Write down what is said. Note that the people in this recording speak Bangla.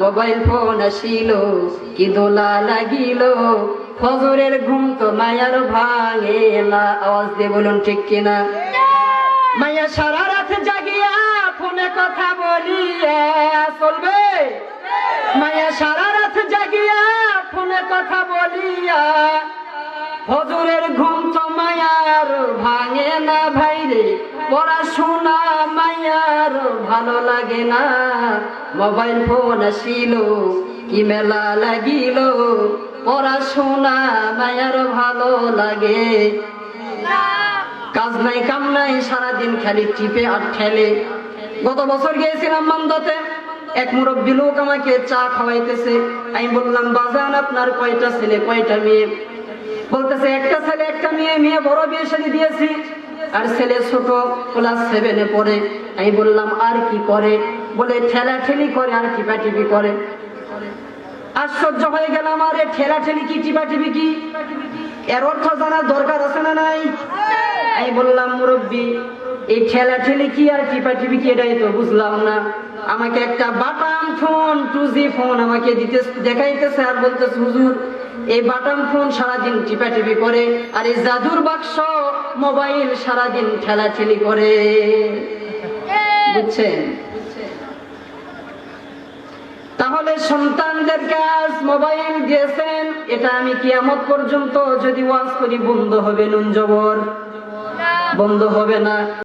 মোবাইল ফোন আসিল কি দোলা লাগিল, ফজরের ঘুম তো মায়ার ভাঙে না। আওয়াজ দিয়ে বলুন ঠিক কিনা? মায়া সারা রাত জাগিয়া ফোনে কথা বলিয়া চলবে, মায়া সারা রাত জাগিয়া ফোনে কথা বলিয়া, ফজরের ঘুম তো মায়ার ভাঙে না। ভাইরে পড়াশোনা মায়ার ভালো লাগে না, মোবাইল ফোন আসিল কি মেলা লাগিল, পড়াশোনা মায়ার ভালো লাগে। কাজ নাই কাম নাই, সারাদিন খালি টিপে আর ঠেলে। গত বছর গিয়েছিলাম মান্দাতে, এক মুরব্বী লোক আমাকে চা খাওয়াইতেছে। আমি বললাম, বাজান আপনার কয়টা ছেলে কয়টা মেয়ে? বলতেছে একটা ছেলে একটা মেয়ে, মেয়ে বড় বিয়ে শাদী দিয়েছি, আর ছেলে ছোট ক্লাস 7-এ পড়ে। আমি বললাম আর কি করে? বলে ঠেলা ঠেলি করে আর টিপা টিপি করে। আশ্চর্য হয়ে গেলাম, আর ঠেলা ঠেলি কি টিপা টিপি কি, এর অর্থ জানার দরকার আছে না নাই? আমি বললাম, মুরব্বী এই ঠেলা ঠেলি কি আর টিপা টিপি কি এটাই তো বুঝলাম না। আমাকে একটা বাটাম ফোন 2G ফোন আমাকে দিতে দেখাইতেছে, আর বলতেছে হুজুর এই বাটাম ফোন সারাদিন টিপা টিপি করে, আর এই জাদুর বাক্স মোবাইল সারাদিন ঠেলা ঠেলি করে। বুঝছেন? তাহলে সন্তানদের কাজ মোবাইল দিয়েছেন, এটা আমি কিয়ামত পর্যন্ত যদি ওয়াজ করি বন্ধ হবে নুন জবর? বন্ধ হবে না।